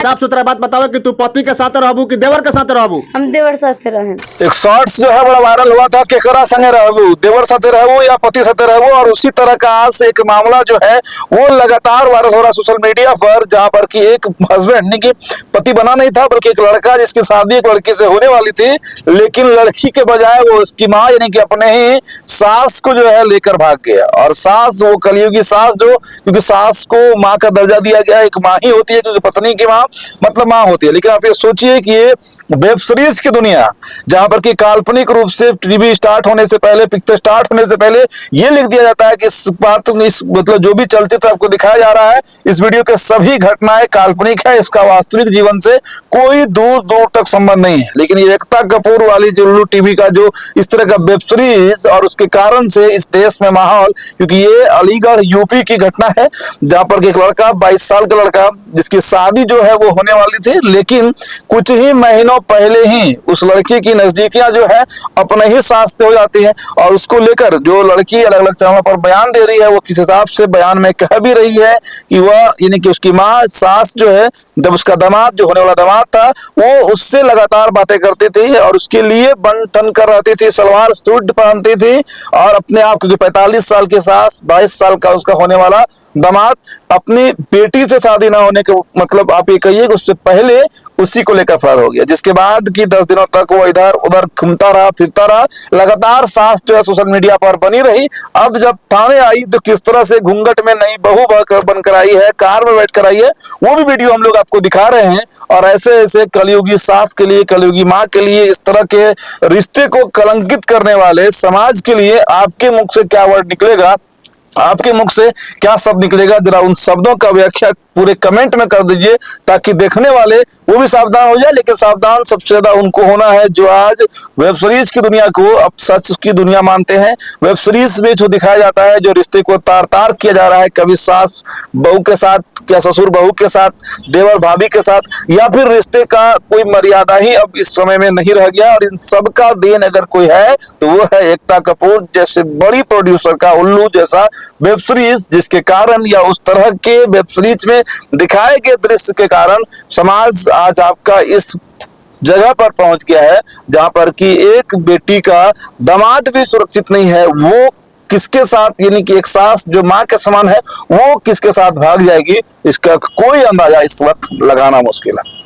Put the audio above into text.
साफ सुथरा बात बताओ कि तू पति के साथ रहबू कि देवर के साथ रहबू? हम देवर साथ रहे। एक शॉर्ट्स जो है बड़ा वायरल हुआ था, केकरा संगे रहबू, देवर साथे रहबू या पति साथे रहबू। और उसी तरह का आज एक मामला जो है वो लगातार वायरल हो रहा सोशल मीडिया पर, जहां पर कि एक हस्बैंड नहीं कि पति बना नहीं था बल्कि एक लड़का जिसकी शादी एक लड़की से होने वाली थी, लेकिन लड़की के बजाय वो उसकी माँ यानी कि अपने ही सास को जो है लेकर भाग गया। और सास वो कलयुगी सास जो, क्योंकि सास को माँ का दर्जा दिया गया, एक माँ ही होती है क्योंकि पत्नी की माँ मतलब माँ होती है। लेकिन आप ये सोचिए कि ये वेब सीरीज की दुनिया जहां पर कि काल्पनिक रूप से टीवी स्टार्ट होने से पहले, पिक्चर स्टार्ट होने से पहले ये लिख दिया जाता है कि इस बात इस मतलब जो भी चलचित्र आपको दिखाया जा रहा है, इस वीडियो के सभी घटनाएं काल्पनिक है, इसका वास्तविक जीवन से कोई दूर दूर तक संबंध नहीं है। लेकिन ये एकता कपूर वाली जो उल्लू टीवी का जो इस तरह का वेब सीरीज, और उसके कारण से इस देश में माहौल, क्योंकि ये अलीगढ़ यूपी की घटना है जहां पर एक लड़का 22 साल का लड़का जिसकी शादी जो है वो होने वाली थी, लेकिन कुछ ही महीनों पहले ही उस लड़की की नजदीकियां जो है अपने ही सास से हो जाती है। और उसको लेकर जो लड़की अलग अलग चैनलों पर बयान दे रही है, वो किस हिसाब से बयान में कह भी रही है कि वह यानी कि उसकी माँ सास जो है, जब उसका दामाद जो होने वाला दामाद था वो उससे लगातार बातें करती थी और उसके लिए बन ठन कर रहती थी, सलवार सूट पहनती थी। और अपने आप, क्योंकि 45 साल की सास 22 साल का उसका होने वाला दामाद अपनी बेटी से शादी ना होने के मतलब आप ये कहिए कि उससे पहले उसी को लेकर फरार हो गया, जिसके बाद की 10 दिनों तक वो इधर उधर घूमता रहा, फिरता रहा। लगातार सास जो है सोशल मीडिया पर बनी रही। अब जब थाने आई तो किस तरह से घूंघट में नई बहू बनकर आई है, कार में बैठ कर आई है, वो भी वीडियो हम लोग आपको दिखा रहे हैं। और ऐसे ऐसे कलयुगी सास के लिए, कलयुगी माँ के लिए, इस तरह के रिश्ते को कलंकित करने वाले समाज के लिए आपके मुख से क्या वर्ड निकलेगा, आपके मुख से क्या शब्द निकलेगा, जरा उन शब्दों का व्याख्या पूरे कमेंट में कर दीजिए ताकि देखने वाले वो भी सावधान हो जाए। लेकिन सावधान सबसे ज्यादा उनको होना है जो आज वेब सीरीज की दुनिया को अब सच की दुनिया मानते हैं। वेब सीरीज में जो दिखाया जाता है, जो रिश्ते को तार तार किया जा रहा है, कभी सास बहू के साथ, क्या ससुर बहू के साथ, देवर भाभी के साथ, या फिर रिश्ते का कोई मर्यादा ही अब इस समय में नहीं रह गया। और इन सब का देन अगर कोई है तो वो है एकता कपूर जैसे बड़ी प्रोड्यूसर का उल्लू जैसा वेब सीरीज, जिसके कारण या उस तरह के वेब सीरीज में दिखाए गए दृश्य के कारण समाज आज आपका इस जगह पर पहुंच गया है जहां पर कि एक बेटी का दामाद भी सुरक्षित नहीं है। वो किसके साथ, यानी कि एक सास जो मां के समान है, वो किसके साथ भाग जाएगी, इसका कोई अंदाजा इस वक्त लगाना मुश्किल है।